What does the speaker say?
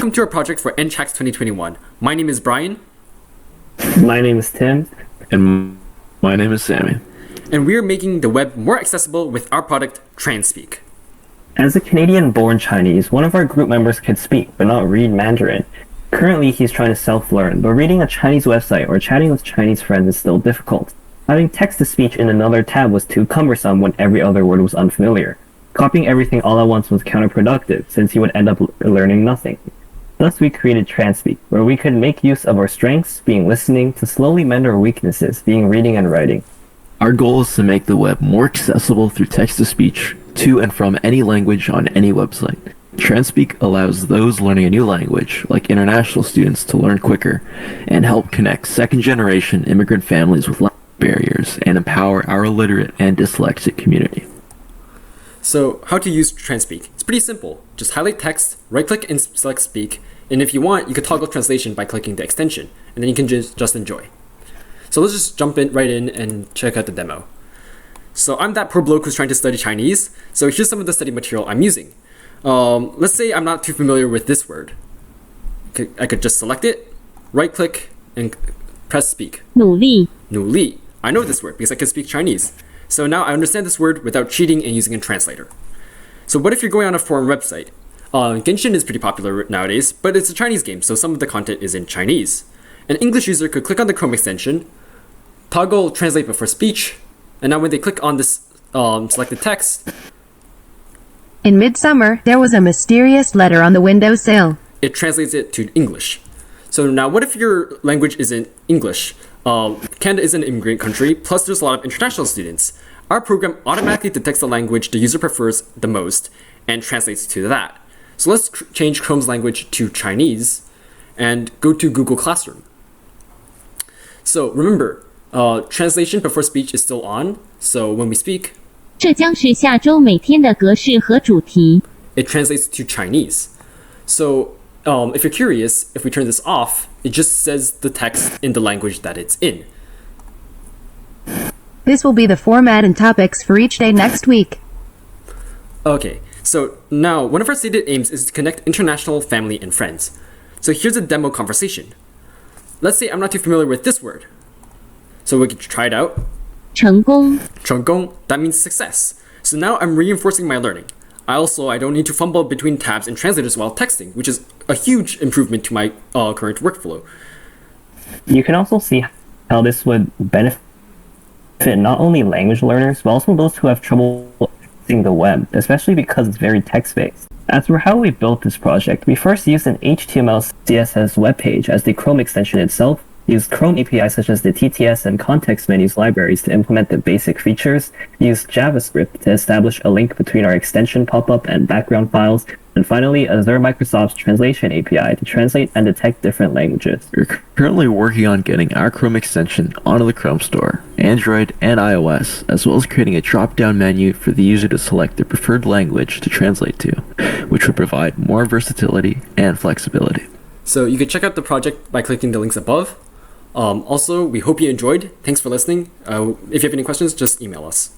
Welcome to our project for EngHacks 2021. My name is Brian. My name is Tim. And my name is Sammy. And we are making the web more accessible with our product, Transpeak. As a Canadian-born Chinese, one of our group members can speak but not read Mandarin. Currently, he's trying to self-learn, but reading a Chinese website or chatting with Chinese friends is still difficult. Having text-to-speech in another tab was too cumbersome when every other word was unfamiliar. Copying everything all at once was counterproductive, since he would end up learning nothing. Thus, we created Transpeak, where we could make use of our strengths, being listening, to slowly mend our weaknesses, being reading and writing. Our goal is to make the web more accessible through text-to-speech, to and from any language on any website. Transpeak allows those learning a new language, like international students, to learn quicker, and help connect second-generation immigrant families with language barriers, and empower our illiterate and dyslexic community. So, how to use Transpeak? It's pretty simple. Just highlight text, right-click and select Speak, and if you want, you could toggle translation by clicking the extension, and then you can just enjoy. So let's just jump right in and check out the demo. So I'm that poor bloke who's trying to study Chinese, so here's some of the study material I'm using. Let's say I'm not too familiar with this word. I could just select it, right-click, and press Speak. 努力 努力. I know this word because I can speak Chinese. So now I understand this word without cheating and using a translator. So what if you're going on a foreign website? Genshin is pretty popular nowadays, but it's a Chinese game, so some of the content is in Chinese. An English user could click on the Chrome extension, toggle translate before speech, and now when they click on this selected text, In midsummer, there was a mysterious letter on the windowsill. it translates it to English. So now what if your language isn't English? Canada is an immigrant country, plus there's a lot of international students. Our program automatically detects the language the user prefers the most and translates to that. So let's change Chrome's language to Chinese and go to Google Classroom. So remember, translation before speech is still on, so when we speak, 这将是下周每天的格式和主题。 it translates to Chinese. So if you're curious, if we turn this off, it just says the text in the language that it's in. This will be the format and topics for each day next week. Okay, so now one of our stated aims is to connect international family and friends. So here's a demo conversation. Let's say I'm not too familiar with this word. So we can try it out. 成功 成功, that means success. So now I'm reinforcing my learning. I don't need to fumble between tabs and translators while texting, which is a huge improvement to my current workflow. You can also see how this would benefit not only language learners, but also those who have trouble using the web, especially because it's very text-based. As for how we built this project, we first used an HTML CSS web page as the Chrome extension itself, used Chrome APIs such as the TTS and context menus libraries to implement the basic features, used JavaScript to establish a link between our extension pop-up and background files, and finally Azure Microsoft's translation API to translate and detect different languages. We're currently working on getting our Chrome extension onto the Chrome Store, Android, and iOS, as well as creating a drop-down menu for the user to select their preferred language to translate to, which would provide more versatility and flexibility. So you can check out the project by clicking the links above. Also, we hope you enjoyed. Thanks for listening. If you have any questions, just email us.